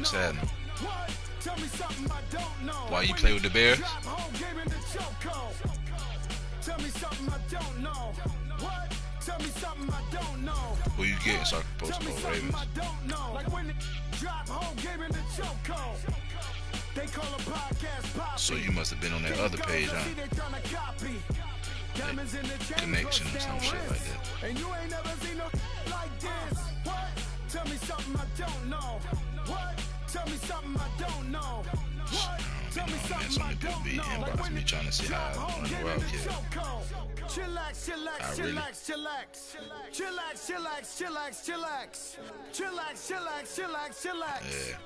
What's happening? Why you play with the Bears? Who you getting so I can post about Ravens? So you must have been on that other page, huh? That connection or some shit like that. And you ain't never seen no like this. What? Tell me something I don't know. What? Tell me something I don't know. What? Tell me something I don't know. Inbox me trying to see how I run the WildCat. Chillax, chillax, chillax, chillax. Chillax, chillax, chillax, chillax. Chillax, chillax, chillax, chillax. Yeah.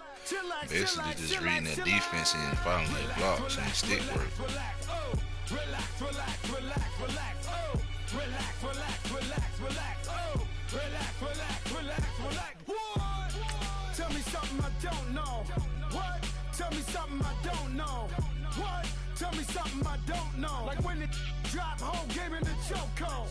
Basically just reading that defense and following the blocks and stick work. Relax, relax, relax, relax. Oh, relax, relax, relax, relax. Oh, relax, relax, relax, relax. What? Tell me something I don't know. What? Tell me something I don't know. What? Tell me something I don't know. Like when it dropped home, gave me the chokehold.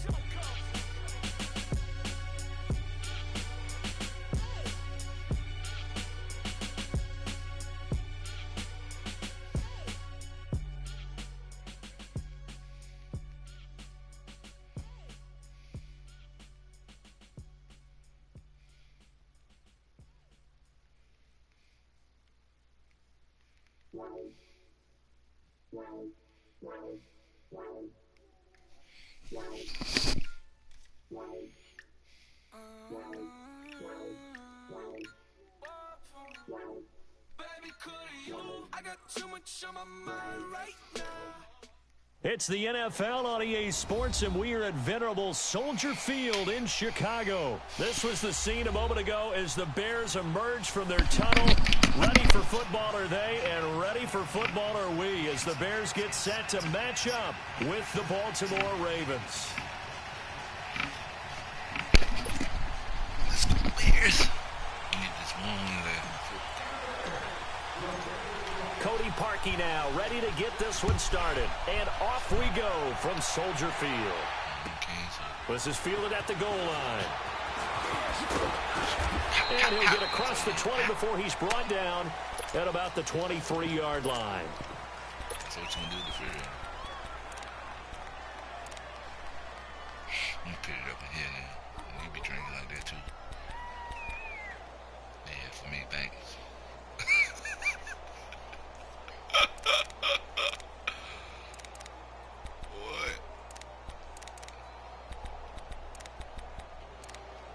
It's the NFL on EA Sports, and we are at venerable Soldier Field in Chicago. This was the scene a moment ago as the Bears emerged from their tunnel. Ready for football are they, and ready for football are we, as the Bears get set to match up with the Baltimore Ravens. Let's go, Bears. We need this one there. Cody Parkey now, ready to get this one started. And off we go from Soldier Field. This is fielded at the goal line. And he'll get across the 20 before he's brought down at about the 23-yard line. That's what you can do to field. You pick it up in here now. You be drinking like that too. Yeah, for me, thanks. What?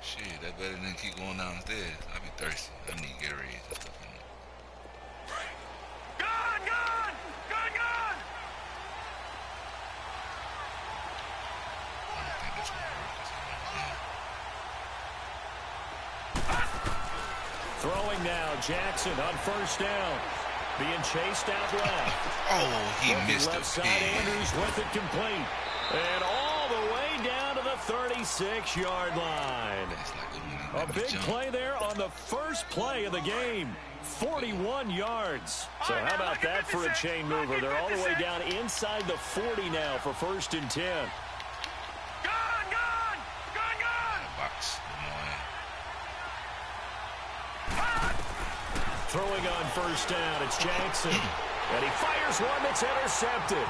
Shit, that better than keep going downstairs. I be thirsty. I need Gatorade and stuff in there. Gone, gone! Gone, gone! I don't think that's gonna work. Throwing now, Jackson on first down. Being chased out left. Oh, he missed left the side, Andrews with it complete. And all the way down to the 36-yard line. A big play there on the first play of the game. 41 yards. So how about that for a chain mover? They're all the way down inside the 40 now for 1st and 10. Gone! Box. Throwing on first down, it's Jackson. And he fires one that's intercepted.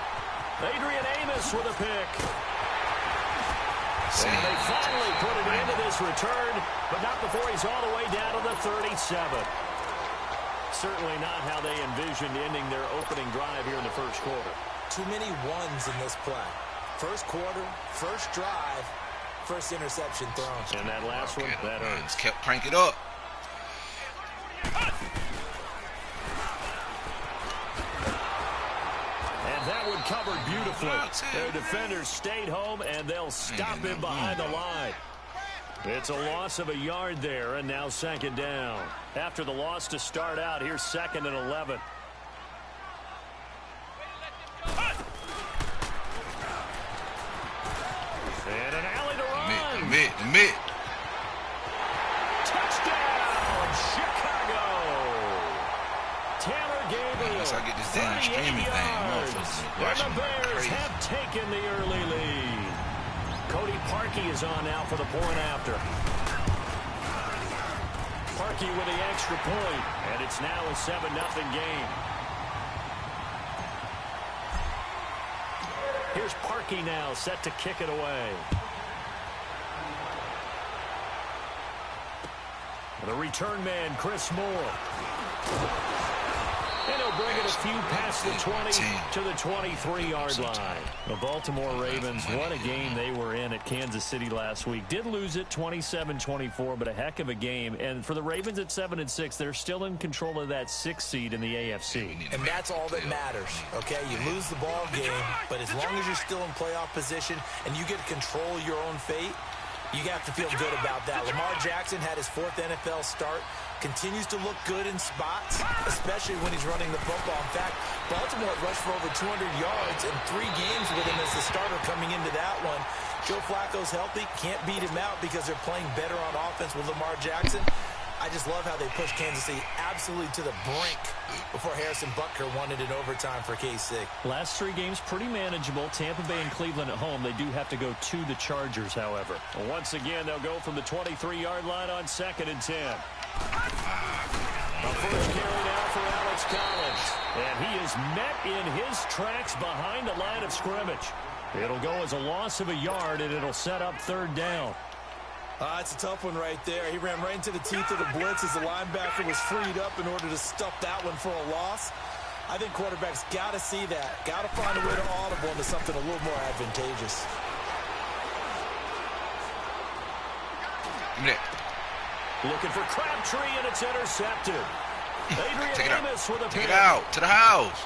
Adrian Amos with a pick. And they finally put it into this return, but not before he's all the way down to the 37. Certainly not how they envisioned ending their opening drive here in the first quarter. Too many ones in this play. First quarter, first drive, first interception thrown. And that last one, that hurts. Kept crank it up. That one covered beautifully. Their defenders stayed home, and they'll stop him behind the line. It's a loss of a yard there, and now 2nd down. After the loss to start out, here's 2nd and 11. And an alley to run. Admit. Touchdown, Chicago. Tanner Gabriel. Unless I get this damn streaming thing, and the Bears have taken the early lead. Cody Parkey is on now for the point after. Parkey with the extra point, and it's now a 7-0 game. Here's Parkey now, set to kick it away. The return man, Chris Moore. And he'll bring it a few past the 20 to the 23-yard line. The Baltimore Ravens, what a game they were in at Kansas City last week. Did lose it 27-24, but a heck of a game. And for the Ravens at 7-6, they're still in control of that 6th seed in the AFC. And that's all that matters, okay? You lose the ball game, but as long as you're still in playoff position and you get to control your own fate, you have to feel good about that. Lamar Jackson had his 4th NFL start. Continues to look good in spots, especially when he's running the football. In fact, Baltimore rushed for over 200 yards in 3 games with him as the starter coming into that one. Joe Flacco's healthy. Can't beat him out because they're playing better on offense with Lamar Jackson. I just love how they pushed Kansas City absolutely to the brink before Harrison Butker won it in overtime for KC. Last 3 games pretty manageable. Tampa Bay and Cleveland at home. They do have to go to the Chargers, however. Once again, they'll go from the 23-yard line on 2nd and 10. The first carry now for Alex Collins. And he is met in his tracks behind the line of scrimmage. It'll go as a loss of a yard, and it'll set up 3rd down. It's a tough one right there. He ran right into the teeth of the blitz as the linebacker was freed up in order to stuff that one for a loss. I think quarterbacks got to see that. Got to find a way to audible into something a little more advantageous. Looking for Crabtree, and it's intercepted. Adrian Amos with a pick. Take it out. To the house.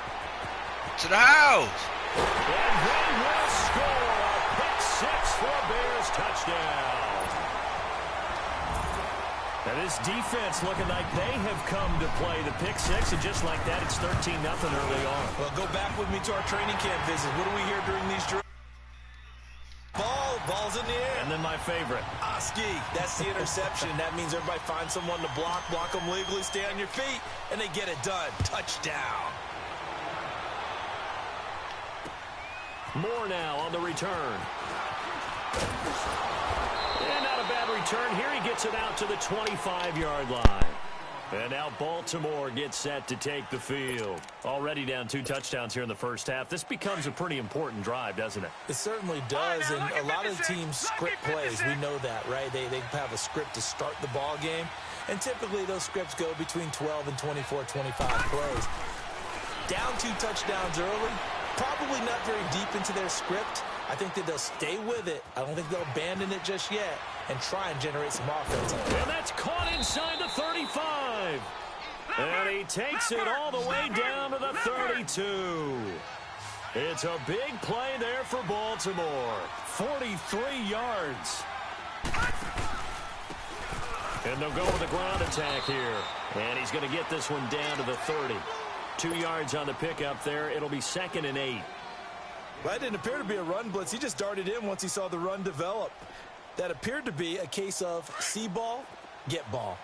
To the house. And they will score a pick-6 for a Bears touchdown. And this defense looking like they have come to play the pick-6, and just like that, it's 13-0 early on. Well, go back with me to our training camp visit. What do we hear during these drills? Ball's in the air. And then my favorite. Oski, that's the interception. That means everybody finds someone to block them legally, stay on your feet, and they get it done. Touchdown. Moore now on the return. And not a bad return. Here he gets it out to the 25-yard line. And now Baltimore gets set to take the field. Already down 2 touchdowns here in the first half. This becomes a pretty important drive, doesn't it? It certainly does, and a lot of teams script plays. We know that, right? They have a script to start the ball game, and typically those scripts go between 12 and 24, 25 plays. Down 2 touchdowns early, probably not very deep into their script. I think that they'll stay with it. I don't think they'll abandon it just yet and try and generate some offense. And that's caught inside the 35. And he takes it all the way down to the 32. It's a big play there for Baltimore. 43 yards. And they'll go with a ground attack here. And he's going to get this one down to the 30. 2 yards on the pickup there. It'll be 2nd and 8. Well, that didn't appear to be a run blitz. He just darted in once he saw the run develop. That appeared to be a case of see ball, get ball.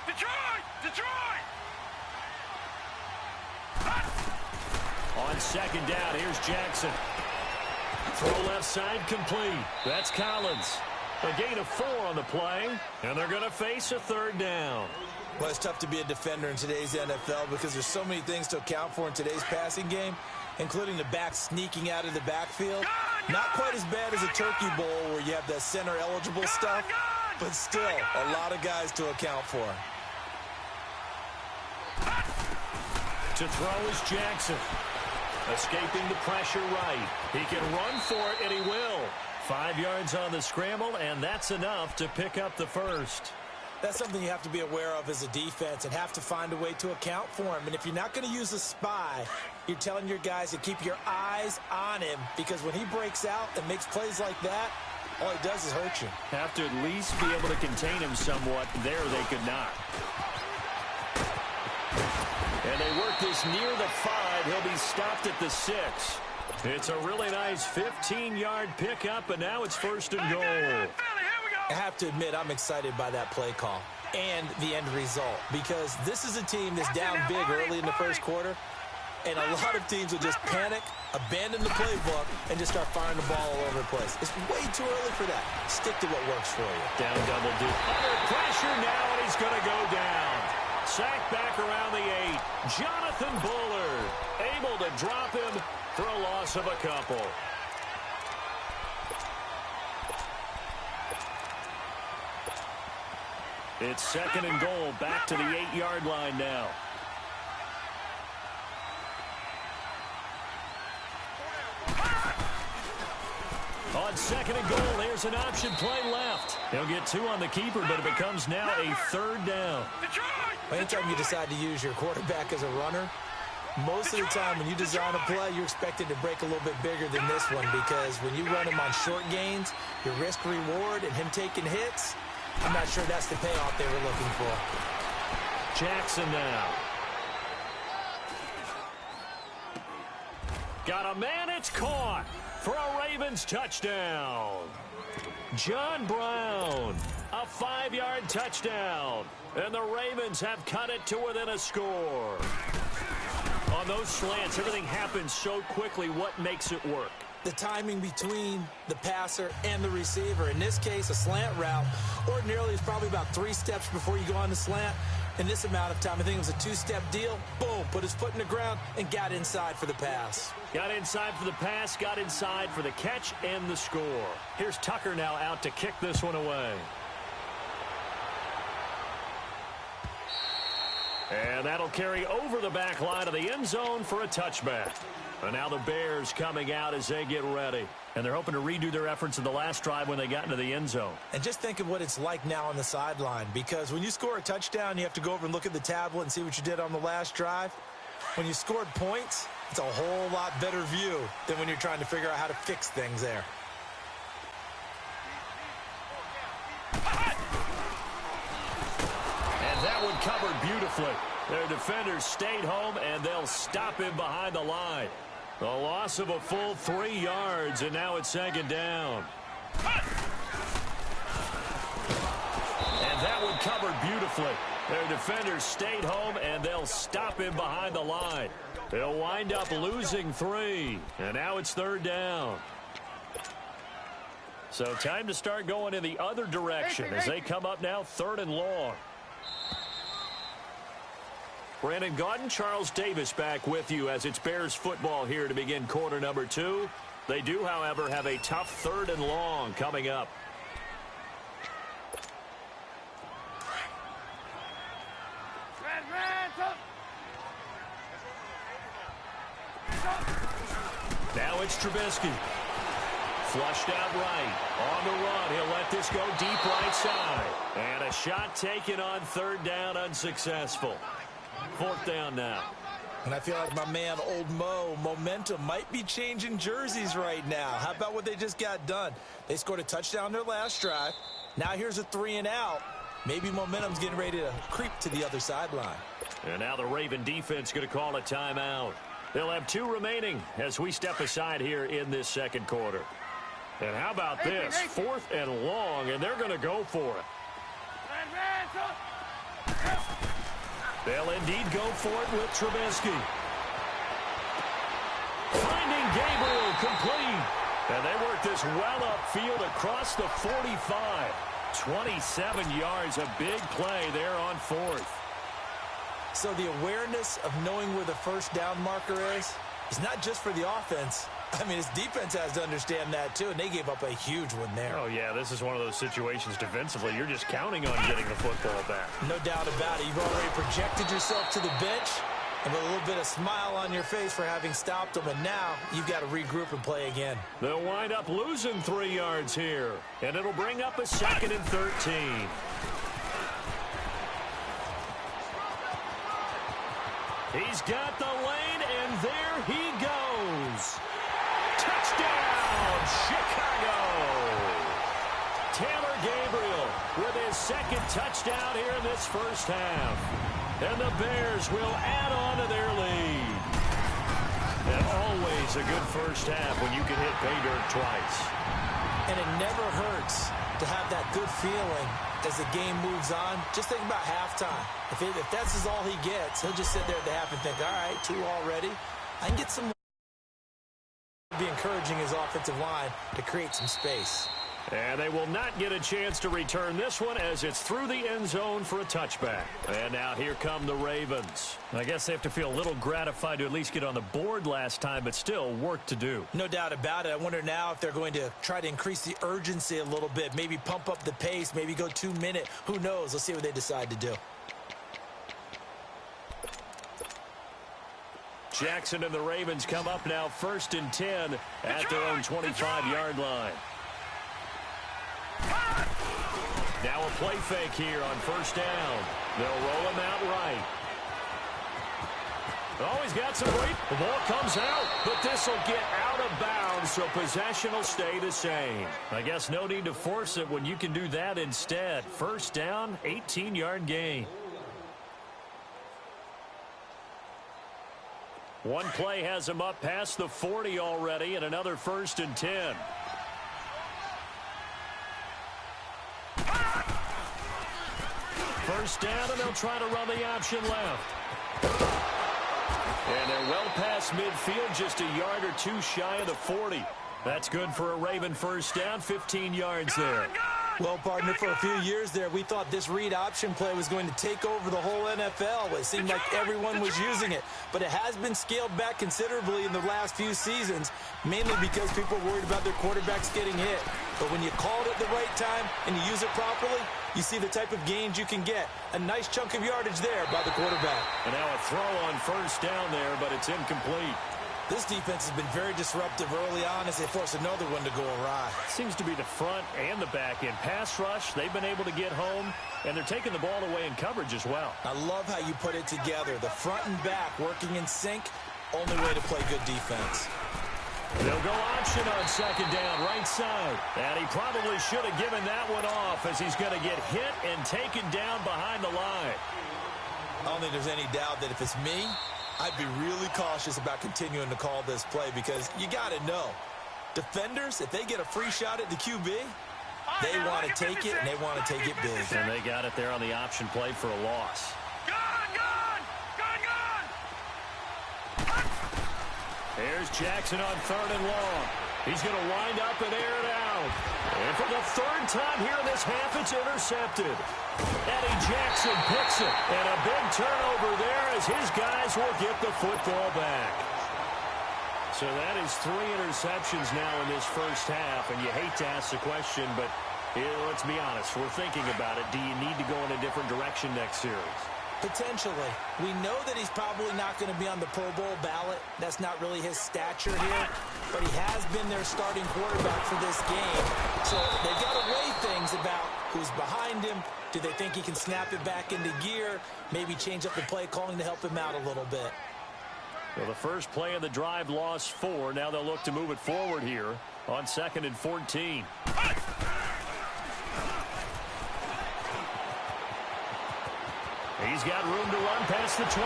Detroit! On 2nd down, here's Jackson. Throw left side complete. That's Collins. A gain of 4 on the play, and they're going to face a 3rd down. Well, it's tough to be a defender in today's NFL because there's so many things to account for in today's passing game, including the back sneaking out of the backfield. Not quite as bad as a Turkey Bowl where you have that center-eligible stuff, but still a lot of guys to account for. To throw is Jackson. Escaping the pressure right. He can run for it, and he will. 5 yards on the scramble, and that's enough to pick up the first. That's something you have to be aware of as a defense and have to find a way to account for him. And if you're not going to use a spy, you're telling your guys to keep your eyes on him, because when he breaks out and makes plays like that, all he does is hurt you. Have to at least be able to contain him somewhat. There they could not. And they work this near the 5. He'll be stopped at the 6. It's a really nice 15-yard pickup, and now it's 1st and goal. I have to admit, I'm excited by that play call and the end result, because this is a team that's down big early in the first quarter, And a lot of teams will just panic, abandon the playbook, and just start firing the ball all over the place. It's way too early for that. Stick to what works for you. Down double dip. Under pressure now, and he's going to go down. Sacked back around the 8. Jonathan Bullard able to drop him for a loss of a couple. It's 2nd and goal, back to the 8-yard line now. On 2nd and goal, there's an option play left. He'll get 2 on the keeper, but it becomes now a 3rd down. Anytime you decide to use your quarterback as a runner, most of the time when you design a play, you're expected to break a little bit bigger than this one, because when you run him on short gains, your risk-reward and him taking hits, I'm not sure that's the payoff they were looking for. Jackson now. Got a man, it's caught for a Ravens touchdown. John Brown, a 5-yard touchdown. And the Ravens have cut it to within a score. On those slants, everything happens so quickly. What makes it work? The timing between the passer and the receiver. In this case, a slant route ordinarily is probably about 3 steps before you go on the slant. In this amount of time, I think it was a 2-step deal. Boom, put his foot in the ground and got inside for the pass. Got inside for the pass, got inside for the catch and the score. Here's Tucker now out to kick this one away. And that'll carry over the back line of the end zone for a touchback. And now the Bears coming out as they get ready. And they're hoping to redo their efforts in the last drive when they got into the end zone. And just think of what it's like now on the sideline, because when you score a touchdown, you have to go over and look at the tablet and see what you did on the last drive. When you scored points, it's a whole lot better view than when you're trying to figure out how to fix things there. And that one covered beautifully. Their defenders stayed home, and they'll stop him behind the line. A loss of a full 3 yards, and now it's 2nd down. And that one covered beautifully. Their defenders stayed home, and they'll stop him behind the line. They'll wind up losing 3, and now it's 3rd down. So time to start going in the other direction as they come up now 3rd and long. Brandon Gaudin, Charles Davis back with you as it's Bears football here to begin quarter number 2. They do, however, have a tough 3rd and long coming up. Now it's Trubisky. Flushed out right. On the run. He'll let this go deep right side. And a shot taken on 3rd down, unsuccessful. 4th down now. And I feel like my man, Old Mo, momentum might be changing jerseys right now. How about what they just got done? They scored a touchdown their last drive. Now here's a 3 and out. Maybe momentum's getting ready to creep to the other sideline. And now the Raven defense going to call a timeout. They'll have 2 remaining as we step aside here in this 2nd quarter. And how about this? 4th and long, and they're going to go for it. They'll indeed go for it with Trubisky. Finding Gabriel complete. And they work this well upfield across the 45. 27 yards, a big play there on 4th. So the awareness of knowing where the first down marker is not just for the offense. I mean, his defense has to understand that, too, and they gave up a huge one there. Oh, yeah, this is one of those situations defensively. You're just counting on getting the football back. No doubt about it. You've already projected yourself to the bench, and with a little bit of smile on your face for having stopped them, and now you've got to regroup and play again. They'll wind up losing 3 yards here, and it'll bring up a 2nd and 13. He's got the lane, and there he goes. Touchdown, Chicago! Taylor Gabriel with his 2nd touchdown here in this first half. And the Bears will add on to their lead. And always a good first half when you can hit pay dirt twice. And it never hurts to have that good feeling as the game moves on, just think about halftime. If that's all he gets, he'll just sit there at the half and think, all right, 2 already. I can get some more. Be encouraging his offensive line to create some space. And they will not get a chance to return this one as it's through the end zone for a touchback. And now here come the Ravens. I guess they have to feel a little gratified to at least get on the board last time, but still work to do. No doubt about it. I wonder now if they're going to try to increase the urgency a little bit, maybe pump up the pace, maybe go 2-minute. Who knows? Let's see what they decide to do. Jackson and the Ravens come up now 1st and 10 at their own 25-yard line. Now a play fake here on 1st down. They'll roll him out right. Oh, he's got some weight. The ball comes out, but this will get out of bounds, so possession will stay the same. I guess no need to force it when you can do that instead. 1st down, 18-yard gain. One play has him up past the 40 already, and another 1st and 10. First down, and they'll try to run the option left. And they're well past midfield, just a yard or 2 shy of the 40. That's good for a Raven 1st down, 15 yards there. Well, partner, for a few years there, we thought this read option play was going to take over the whole NFL. It seemed like everyone was using it, but it has been scaled back considerably in the last few seasons, mainly because people are worried about their quarterbacks getting hit. But when you call it at the right time and you use it properly, you see the type of gains you can get. A nice chunk of yardage there by the quarterback. And now a throw on 1st down there, but it's incomplete. This defense has been very disruptive early on as they force another one to go awry. Seems to be the front and the back end. Pass rush, they've been able to get home, and they're taking the ball away in coverage as well. I love how you put it together. The front and back working in sync, only way to play good defense. They'll go option on 2nd down, right side. And he probably should have given that one off as he's going to get hit and taken down behind the line. I don't think there's any doubt that if it's me, I'd be really cautious about continuing to call this play because you got to know, defenders, if they get a free shot at the QB, they want to take it, and they want to take it big. And they got it there on the option play for a loss. Here's Jackson on 3rd and long. He's going to wind up and air it out. And for the 3rd time here in this half, it's intercepted. Eddie Jackson picks it. And a big turnover there as his guys will get the football back. So that is 3 interceptions now in this 1st half. And you hate to ask the question, but let's be honest. We're thinking about it. Do you need to go in a different direction next series? Potentially. We know that he's probably not going to be on the Pro Bowl ballot. That's not really his stature here. But he has been their starting quarterback for this game. So they've got to weigh things about who's behind him. Do they think he can snap it back into gear? Maybe change up the play calling to help him out a little bit. Well, the first play of the drive lost 4. Now they'll look to move it forward here on 2nd and 14. He's got room to run past the 20.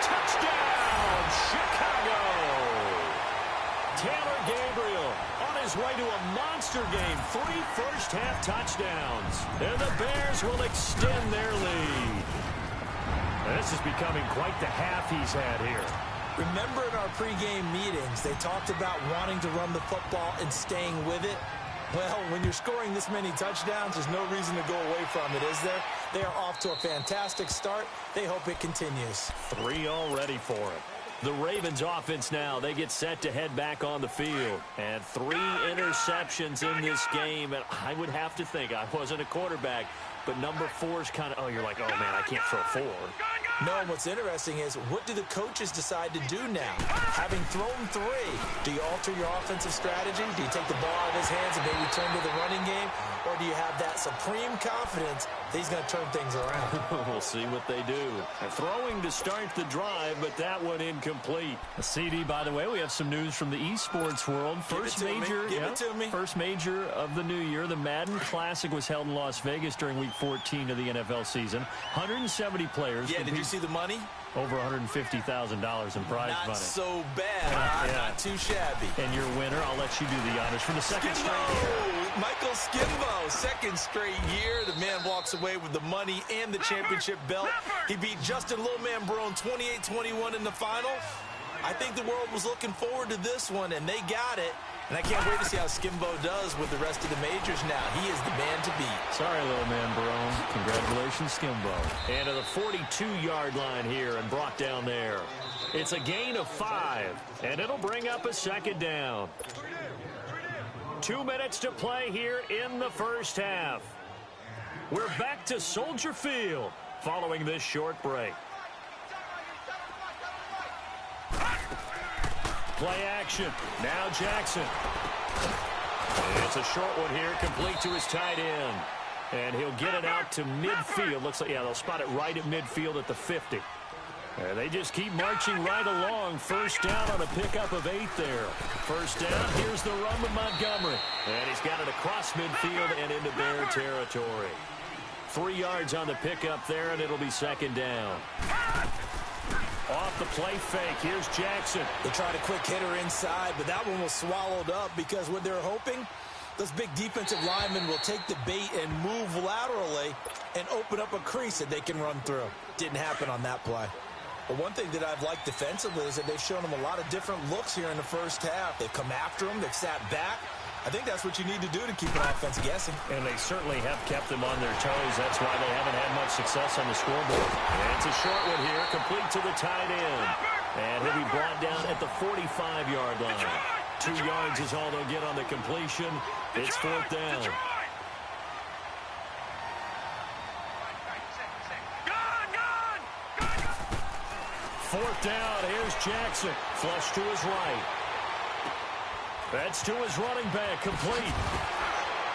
Touchdown, Chicago! Taylor Gabriel on his way to a monster game. 3 first-half touchdowns. And the Bears will extend their lead. This is becoming quite the half he's had here. Remember in our pregame meetings, they talked about wanting to run the football and staying with it. Well, when you're scoring this many touchdowns, there's no reason to go away from it, is there? They are off to a fantastic start. They hope it continues. 3 already for him. The Ravens offense now, they get set to head back on the field. And 3 interceptions in this game. And I would have to think, I wasn't a quarterback, but number 4 is kind of, oh, you're like, oh, man, I can't throw 4. No, and what's interesting is, what do the coaches decide to do now? Having thrown 3, do you alter your offensive strategy? Do you take the ball out of his hands and maybe turn to the running game? Or do you have that supreme confidence that he's going to turn things around? We'll see what they do. Throwing to start the drive, but that one incomplete. A CD, by the way, we have some news from the esports world. First major of the new year. The Madden Classic was held in Las Vegas during Week 14 of the NFL season. 170 players. Yeah, did you see the money? Over $150,000 in prize money. Not so bad. Not too shabby. And your winner, I'll let you do the honors for the second straight year. Michael Skimbo, second straight year. The man walks away with the money and the championship belt. He beat Justin Lowman Brown 28-21 in the final. I think the world was looking forward to this one, and they got it. And I can't wait to see how Skimbo does with the rest of the majors now. He is the man to beat. Sorry, little man, Barone. Congratulations, Skimbo. And to the 42-yard line here and brought down there. It's a gain of 5, and it'll bring up a second down. 2 minutes to play here in the first half. We're back to Soldier Field following this short break. Play action. Now Jackson. It's a short one here, complete to his tight end. And he'll get it out to midfield. Looks like, yeah, they'll spot it right at midfield at the 50. And they just keep marching right along. First down on a pickup of 8 there. First down, here's the run with Montgomery. And he's got it across midfield and into Bear territory. 3 yards on the pickup there, and it'll be second down. Off the play fake, here's Jackson. They tried a quick hitter inside, but that one was swallowed up because what they're hoping, those big defensive linemen will take the bait and move laterally and open up a crease that they can run through. Didn't happen on that play. But one thing that I've liked defensively is that they've shown them a lot of different looks here in the first half. They've come after them, they've sat back. I think that's what you need to do to keep an offense guessing. And they certainly have kept them on their toes. That's why they haven't had much success on the scoreboard. And it's a short one here, complete to the tight end. And he'll be brought down at the 45-yard line. 2 yards is all they'll get on the completion. It's fourth down. Fourth down, here's Jackson. Flush to his right. That's to his running back, complete.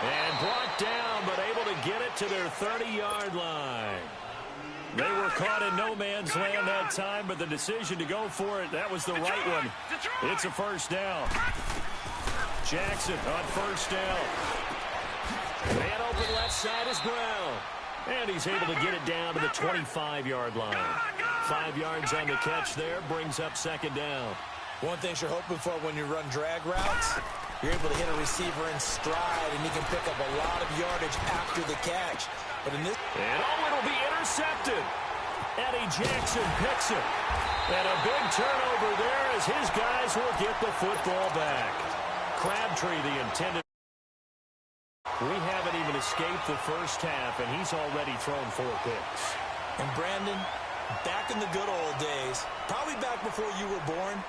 And brought down, but able to get it to their 30-yard line. They were caught in no man's land that time, but the decision to go for it, that was the right one. It's a first down. Jackson on first down. Man open left side is Brown. And he's able to get it down to the 25-yard line. 5 yards on the catch there, brings up second down. One thing you're hoping for when you run drag routes, you're able to hit a receiver in stride, and he can pick up a lot of yardage after the catch. But in this, and it'll be intercepted. Eddie Jackson picks it. And a big turnover there as his guys will get the football back. Crabtree, the intended. We haven't even escaped the first half, and he's already thrown 4 picks. And Brandon, back in the good old days, probably back before you were born,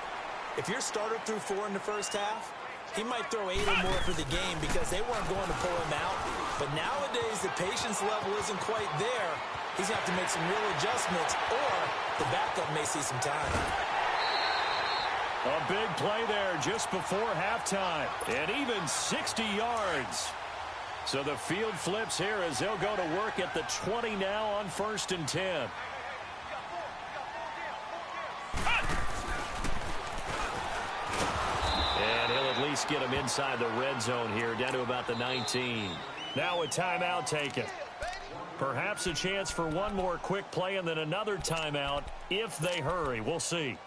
if your starter threw 4 in the first half, he might throw 8 or more for the game because they weren't going to pull him out. But nowadays, the patience level isn't quite there. He's going to have to make some real adjustments, or the backup may see some time. A big play there just before halftime, and even 60 yards. So the field flips here as they'll go to work at the 20 now on first and 10. And he'll at least get him inside the red zone here, down to about the 19. Now a timeout taken. Perhaps a chance for one more quick play and then another timeout if they hurry. We'll see.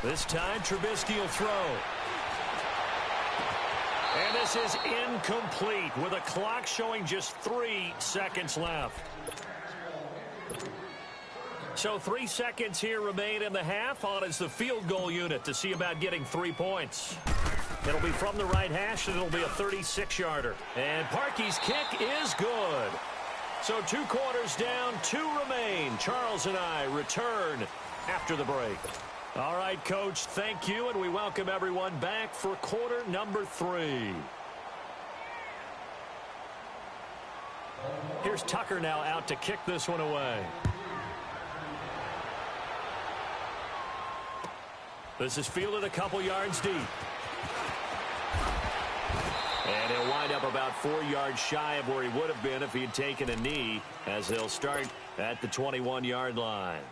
This time, Trubisky will throw. And this is incomplete with a clock showing just 3 seconds left. So 3 seconds here remain in the half. On is the field goal unit to see about getting 3 points. It'll be from the right hash, and it'll be a 36-yarder. And Parkey's kick is good. So 2 quarters down, 2 remain. Charles and I return after the break. All right, Coach, thank you, and we welcome everyone back for quarter number 3. Here's Tucker now out to kick this one away. This is fielded a couple yards deep. And he'll wind up about 4 yards shy of where he would have been if he had taken a knee, as they'll start at the 21-yard line.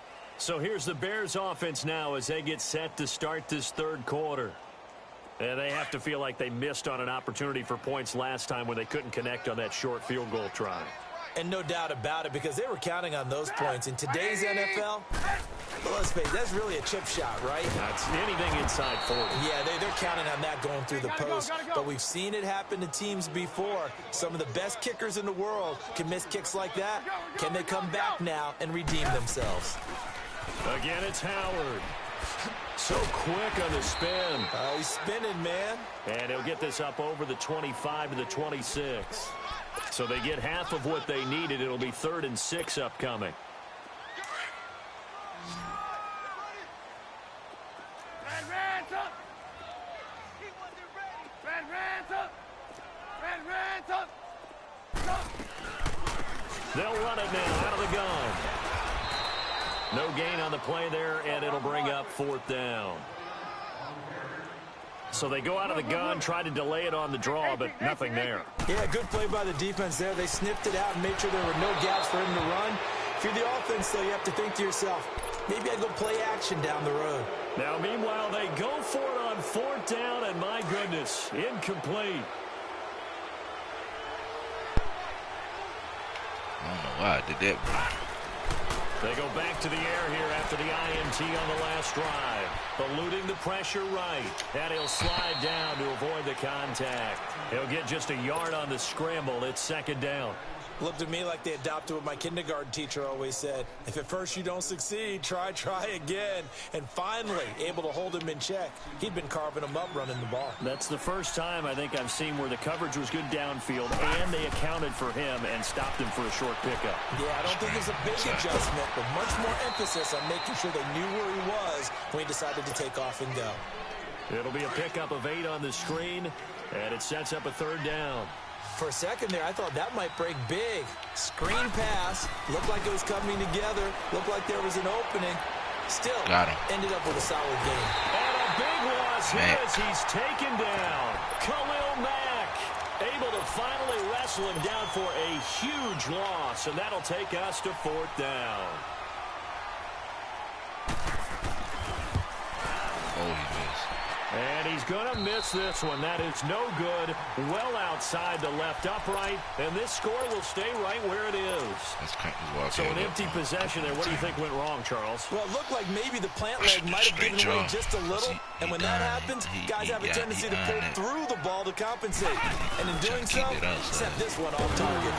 So here's the Bears offense now as they get set to start this third quarter. And they have to feel like they missed on an opportunity for points last time when they couldn't connect on that short field goal try. And no doubt about it, because they were counting on those points. In today's NFL, well, let's face it, that's really a chip shot, right? That's anything inside 40. Yeah, they're counting on that going through the post. But we've seen it happen to teams before. Some of the best kickers in the world can miss kicks like that. Can they come back now and redeem themselves? Again, it's Howard. So quick on the spin. He's spinning, man. And he'll get this up over the 25 to the 26. So they get half of what they needed. It'll be 3rd and 6 upcoming. They'll run it now out of the gun. No gain on the play there, and it'll bring up 4th down. So they go out of the gun, try to delay it on the draw, but nothing there. Yeah, good play by the defense there. They sniffed it out and made sure there were no gaps for him to run. If you're the offense, though, you have to think to yourself, maybe I'd go play action down the road. Now, meanwhile, they go for it on 4th down, and my goodness, incomplete. I don't know why I did that. They go back to the air here after the INT on the last drive. Eluding the pressure right. And he'll slide down to avoid the contact. He'll get just a yard on the scramble. It's 2nd down. Looked at me like they adopted what my kindergarten teacher always said. If at first you don't succeed, try again. And finally, able to hold him in check. He'd been carving him up running the ball. That's the first time I think I've seen where the coverage was good downfield and they accounted for him and stopped him for a short pickup. Yeah, I don't think it's a big adjustment, but much more emphasis on making sure they knew where he was when he decided to take off and go. It'll be a pickup of 8 on the screen, and it sets up a 3rd down. For a second there, I thought that might break big. Screen pass. Looked like it was coming together. Looked like there was an opening. Still, ended up with a solid game. And a big loss here as he's taken down. Khalil Mack able to finally wrestle him down for a huge loss, and that'll take us to 4th down. Oh, he missed. And he's going to miss this one. That is no good. Well outside the left upright. And this score will stay right where it is. So an empty possession there. What do you think went wrong, Charles? Well, it looked like maybe the plant leg might have given away just a little. And when that happens, guys have a tendency to pull through the ball to compensate. And in doing so, set this one off target.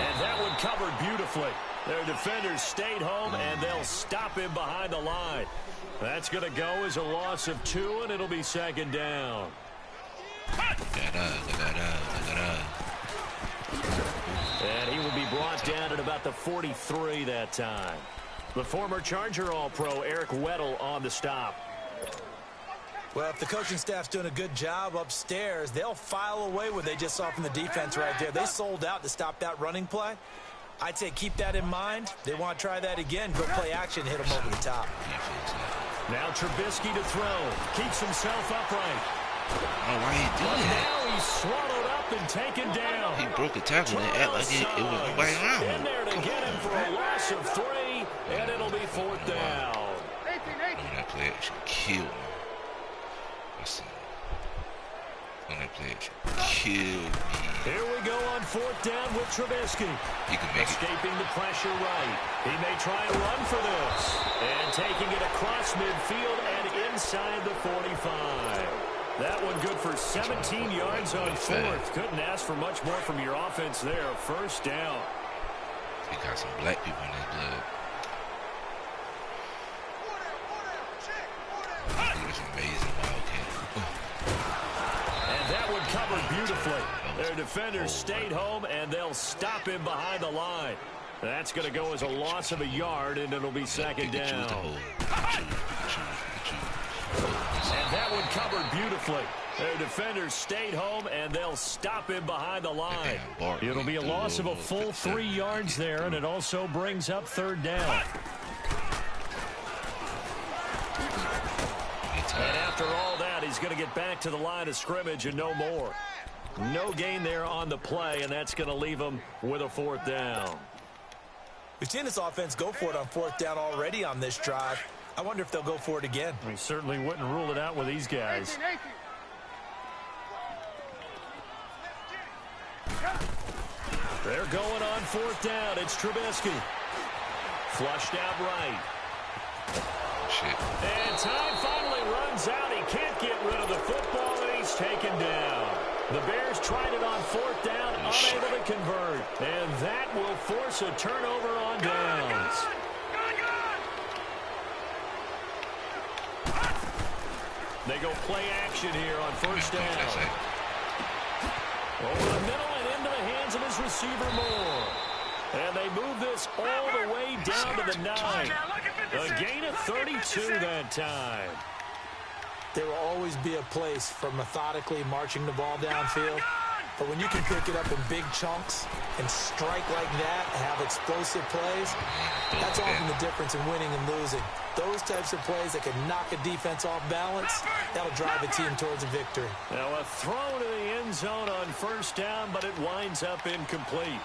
And that one covered beautifully. Their defenders stayed home, and they'll stop him behind the line. That's going to go as a loss of 2, and it'll be 2nd down. And he will be brought down at about the 43 that time. The former Charger All-Pro Eric Weddle on the stop. Well, if the coaching staff's doing a good job upstairs, they'll file away what they just saw from the defense right there. They sold out to stop that running play. I'd say keep that in mind. They want to try that again. Go play action, hit them over the top. Now Trubisky to throw. Keeps himself upright. Oh, why he doing that? Now he's swallowed up and taken down. He broke a tackle and act like it was nobody around him. In there to get him for a loss of 3, and it'll be 4th down. That play action killed me. That play action killed me. Here we go on 4th down with Trubisky. He can make escaping the pressure right. He may try and run for this. And taking it across midfield and inside the 45. That one good for 17 yards on 4th. Couldn't ask for much more from your offense there. 1st down. He got some black people in his blood. He was amazing Wildcat. And that one covered beautifully. Their defenders stayed home, and they'll stop him behind the line. That's going to go as a loss of a yard, and it'll be 2nd down. And that one covered beautifully. Their defenders stayed home, and they'll stop him behind the line. It'll be a loss of a full 3 yards there, and it also brings up 3rd down. And after all that, he's going to get back to the line of scrimmage and no more. No gain there on the play, and that's going to leave him with a 4th down. We've seen this offense go for it on 4th down already on this drive. I wonder if they'll go for it again. We certainly wouldn't rule it out with these guys. They're going on 4th down. It's Trubisky. Flushed out right. Shit. And time finally runs out. He can't get rid of the football, and he's taken down. The Bears tried it on 4th down, unable to convert. And that will force a turnover on downs. They go play action here on 1st down. Over the middle and into the hands of his receiver Moore. And they move this all the way down to the 9. A gain of 32 that time. There will always be a place for methodically marching the ball downfield. But when you can pick it up in big chunks and strike like that, have explosive plays, that's often the difference in winning and losing. Those types of plays that can knock a defense off balance, that'll drive a team towards a victory. Now a throw to the end zone on 1st down, but it winds up incomplete.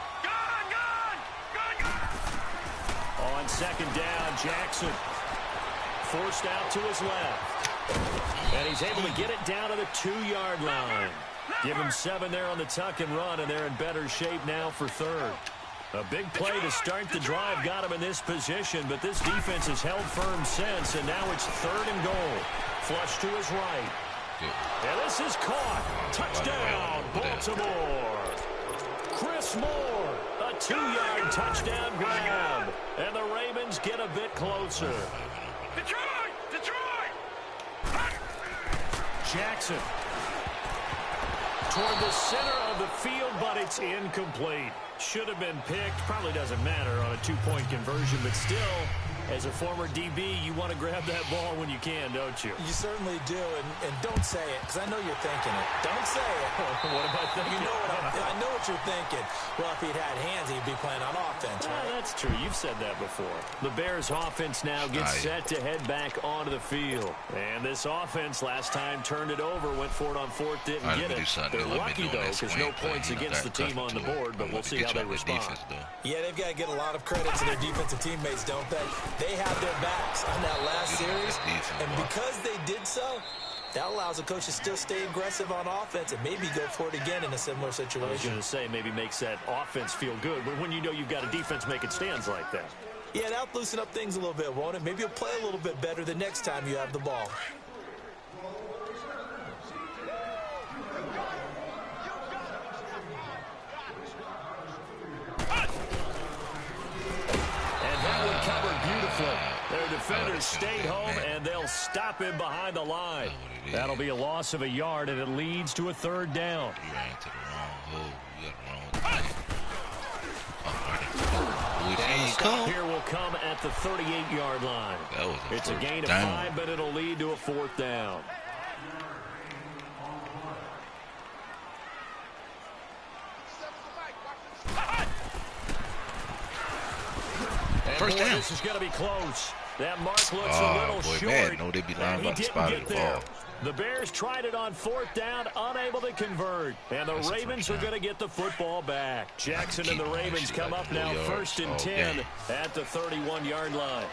On 2nd down, Jackson forced out to his left. And he's able to get it down to the 2-yard line. Give him 7 there on the tuck and run, and they're in better shape now for 3rd. A big play to start the drive got him in this position, but this defense has held firm since, and now it's 3rd and goal. Flush to his right. And this is caught. Touchdown, Baltimore. Chris Moore, a 2-yard touchdown grab. And the Ravens get a bit closer. Detroit! Jackson. Toward the center of the field, but it's incomplete. Should have been picked. Probably doesn't matter on a 2-point conversion, but still, as a former DB, you want to grab that ball when you can, don't you? You certainly do, and don't say it, because I know you're thinking it. Don't say it. What am I thinking? You know I know what you're thinking. Well, if he'd had hands, he'd be playing on offense, right? That's true. You've said that before. The Bears offense now gets set to head back onto the field. And this offense last time turned it over, went for it on 4th, didn't get it. They're lucky, though, because no points against the team on the board, but we'll see how they respond. Yeah, they've got to get a lot of credit to their defensive teammates, don't they? They have their backs on that last series, and because they did so, that allows the coach to still stay aggressive on offense and maybe go for it again in a similar situation. I was going to say, maybe makes that offense feel good, but when you know you've got a defense making stands like that. Yeah, that'll loosen up things a little bit, won't it? Maybe you'll play a little bit better the next time you have the ball. Their defenders stayed home, and they'll stop him behind the line. That'll be a loss of a yard, and it leads to a 3rd down. You ran to the wrong hole. You got the wrong Stop here will come at the 38-yard line. It's a gain of 5, but it'll lead to a 4th down. First down. This is going to be close. That mark looks a little short. Man, no, they be lying about the spot of the ball. The Bears tried it on 4th down, unable to convert. And the Ravens are going to get the football back. Jackson and the Ravens come up now 1st and 10 at the 31-yard line.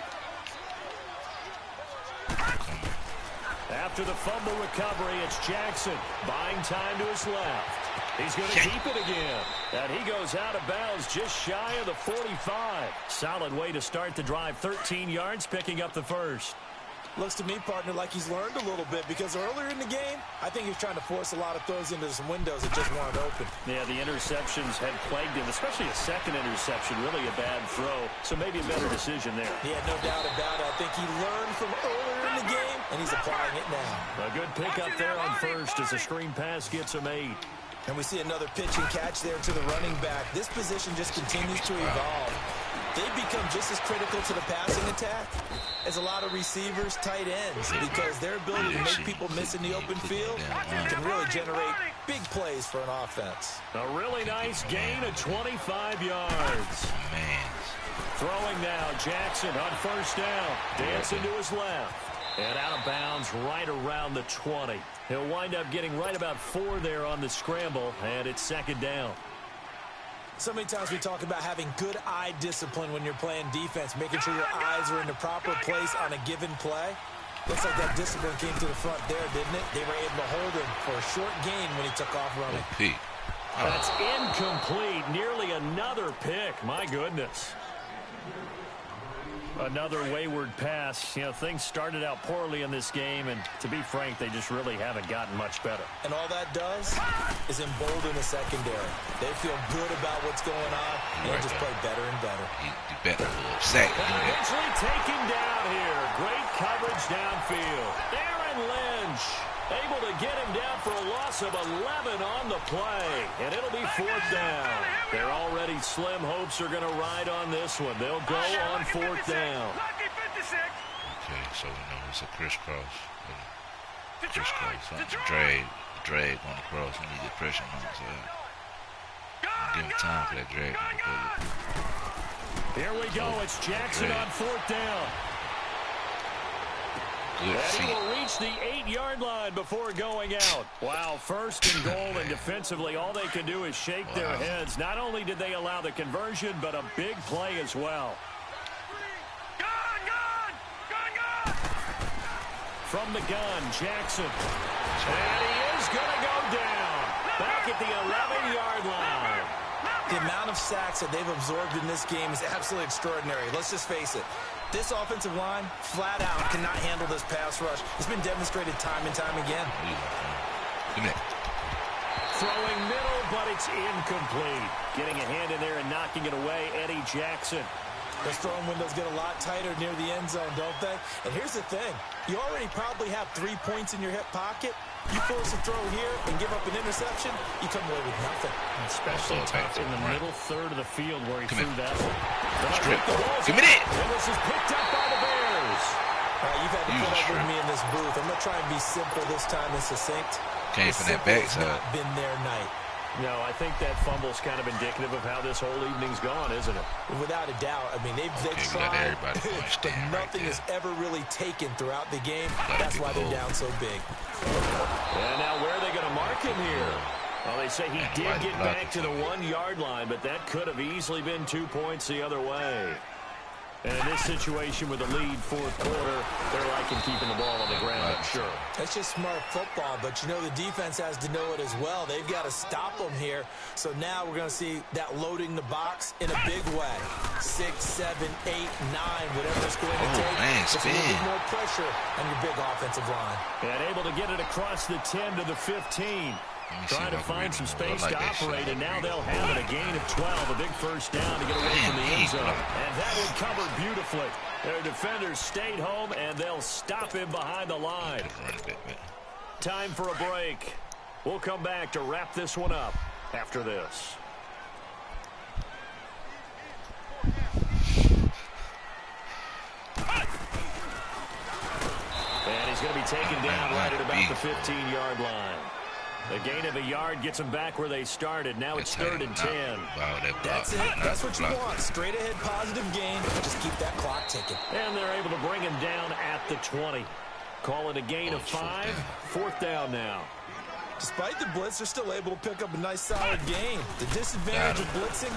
After the fumble recovery, it's Jackson buying time to his left. He's going to keep it again. And he goes out of bounds just shy of the 45. Solid way to start the drive. 13 yards, picking up the 1st. Looks to me, partner, like he's learned a little bit, because earlier in the game, I think he was trying to force a lot of throws into some windows that just weren't open. Yeah, the interceptions had plagued him, especially a second interception, really a bad throw. So maybe a better decision there. Yeah, no doubt about it. I think he learned from earlier in the game, and he's applying it now. A good pickup there on 1st as the screen pass gets him 8. And we see another pitch and catch there to the running back. This position just continues to evolve. They've become just as critical to the passing attack as a lot of receivers, tight ends, because their ability to make people miss in the open field can really generate big plays for an offense. A really nice gain of 25 yards. Throwing now, Jackson on 1st down. Dancing to his left. And out of bounds right around the 20. He'll wind up getting right about 4 there on the scramble, and it's 2nd down. So many times we talk about having good eye discipline when you're playing defense, making sure your eyes are in the proper place on a given play. Looks like that discipline came to the front there, didn't it? They were able to hold him for a short gain when he took off running. That's incomplete. Nearly another pick. My goodness. Another wayward pass. You know, things started out poorly in this game, and to be frank, they just really haven't gotten much better. And all that does is embolden the secondary. They feel good about what's going on, and they just play better and better. You better sack. Eventually taken down here. Great coverage downfield. Aaron Lynch able to get him down for a loss of 11 on the play, and it'll be 4th down. Their already slim hopes are going to ride on this one. They'll go on 4th down. Okay, so we know it's a crisscross. Crisscross, drag on the cross. We need the pressure on the side. Give him time for that drag on the bullet. Here we go. It's Jackson on 4th down. Good And feet. he will reach the 8-yard line before going out. Wow, 1st and goal, and defensively, all they can do is shake their heads. Not only did they allow the conversion, but a big play as well. From the gun, Jackson. And he is going to go down. Back at the 11-yard line. The amount of sacks that they've absorbed in this game is absolutely extraordinary. Let's just face it. This offensive line, flat out, cannot handle this pass rush. It's been demonstrated time and time again. Throwing middle, but it's incomplete. Getting a hand in there and knocking it away, Eddie Jackson. Those throwing windows get a lot tighter near the end zone, don't they? And here's the thing. You already probably have 3 points in your hip pocket. You force a throw here and give up an interception, you come away with nothing. Especially tough in the middle third of the field where he threw that one. Strip. Give me that. And this is picked up by the Bears. All right, you've had to put up with me in this booth. I'm going to try and be simple this time and succinct. Came from that backside. It's not been their night. No, I think that fumble's kind of indicative of how this whole evening's gone, isn't it? Without a doubt. I mean, they've tried, but nothing is ever really taken throughout the game. That's why they're down so big. And now where are they going to mark him here? Well, they say he did get back to the 1-yard line, but that could have easily been 2 points the other way. And in this situation with the lead 4th quarter, they're liking keeping the ball on the ground, I'm sure. That's just smart football, but you know the defense has to know it as well. They've got to stop them here. So now we're going to see that loading the box in a big way. 6, 7, 8, 9, whatever it's going to take. It's a little bit more pressure on your big offensive line. And able to get it across the 10 to the 15. Trying to find some space to operate, and now they'll have it. A gain of 12, a big 1st down to get away from the end zone. And that one covered beautifully. Their defenders stayed home, and they'll stop him behind the line. Time for a break. We'll come back to wrap this one up after this. And he's going to be taken down right at about the 15-yard line. The gain of a yard gets them back where they started. Now it's 3rd and 10. That's it. That's what you want. Straight ahead positive gain. Just keep that clock ticking. And they're able to bring him down at the 20. Call it a gain of 5. 4th down now. Despite the blitz, they're still able to pick up a nice solid gain. The disadvantage of blitzing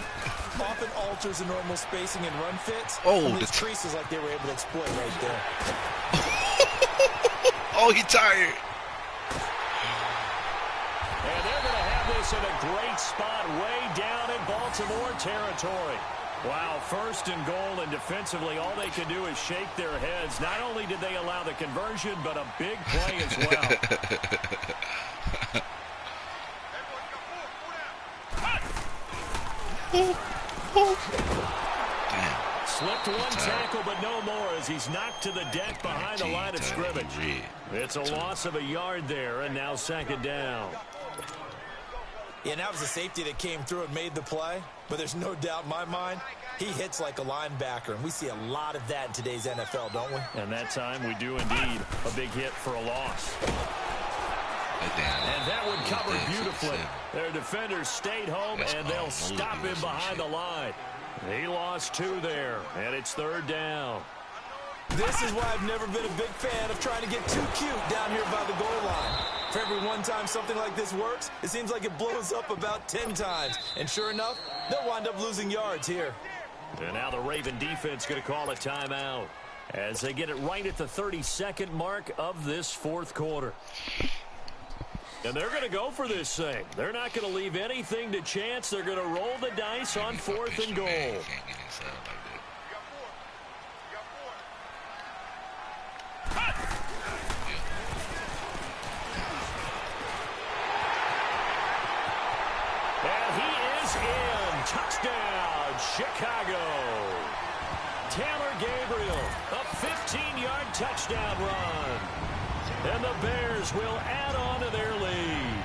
often alters the normal spacing and run fits. And these creases like they were able to exploit right there. Oh, he tired. And they're going to have this in a great spot way down in Baltimore territory. Wow, 1st and goal, and defensively, all they can do is shake their heads. Not only did they allow the conversion, but a big play as well. Slipped one tackle, but no more as he's knocked to the deck behind the line of scrimmage. It's a loss of a yard there, and now 2nd down. Yeah, and that was a safety that came through and made the play. But there's no doubt in my mind, he hits like a linebacker. And we see a lot of that in today's NFL, don't we? And that time we do indeed. A big hit for a loss. And that one covered beautifully. Their defenders stayed home, and they'll stop him behind the line. He lost 2 there, and it's 3rd down. This is why I've never been a big fan of trying to get too cute down here by the goal line. For every one time something like this works, it seems like it blows up about 10 times. And sure enough, they'll wind up losing yards here. And now the Raven defense going to call a timeout as they get it right at the 32nd mark of this 4th quarter. And they're going to go for this thing. They're not going to leave anything to chance. They're going to roll the dice on 4th and goal. You can't get inside like that. Touchdown, Chicago. Taylor Gabriel, a 15-yard touchdown run. And the Bears will add on to their lead.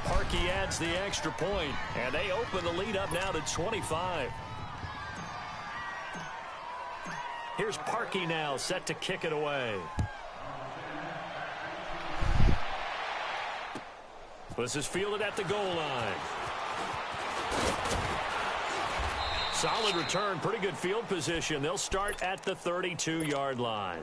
Parkey adds the extra point, and they open the lead up now to 25. Here's Parkey now, set to kick it away. This is fielded at the goal line. Solid return, pretty good field position. They'll start at the 32-yard line.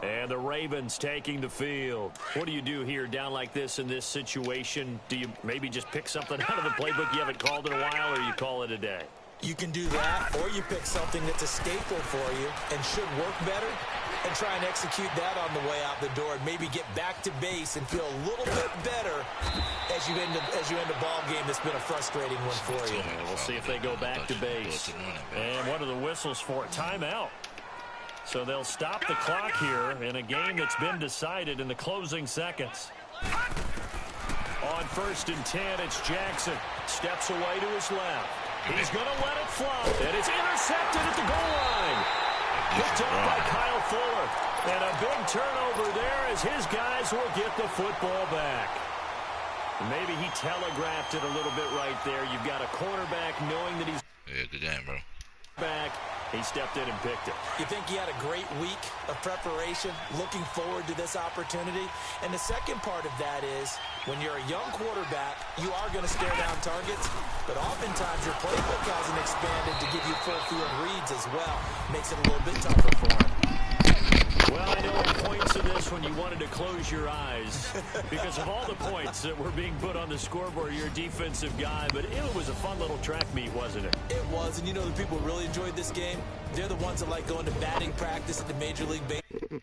And the Ravens taking the field. What do you do here down like this in this situation? Do you maybe just pick something out of the playbook you haven't called in a while, or you call it a day? You can do that, or you pick something that's a staple for you and should work better, and try and execute that on the way out the door, and maybe get back to base and feel a little bit better as you end a ball game that's been a frustrating one for you. And we'll see if they go back to base. And what are the whistles for? Timeout. So they'll stop the clock here in a game that's been decided in the closing seconds. On 1st and 10, it's Jackson. Steps away to his left. He's going to let it fly. And it's intercepted at the goal line. Picked up by Kyle Fuller. And a big turnover there as his guys will get the football back. Maybe he telegraphed it a little bit right there. You've got a cornerback knowing that he's... Yeah, good game, bro. Back. He stepped in and picked it. You think he had a great week of preparation, looking forward to this opportunity? And the second part of that is, when you're a young quarterback, you are going to stare down targets, but oftentimes your playbook hasn't expanded to give you full field reads as well. Makes it a little bit tougher for him. Well, I know at points of this when you wanted to close your eyes because of all the points that were being put on the scoreboard. You're a defensive guy, but it was a fun little track meet, wasn't it? It was, and you know the people who really enjoyed this game? They're the ones that like going to batting practice at the Major League Baseball.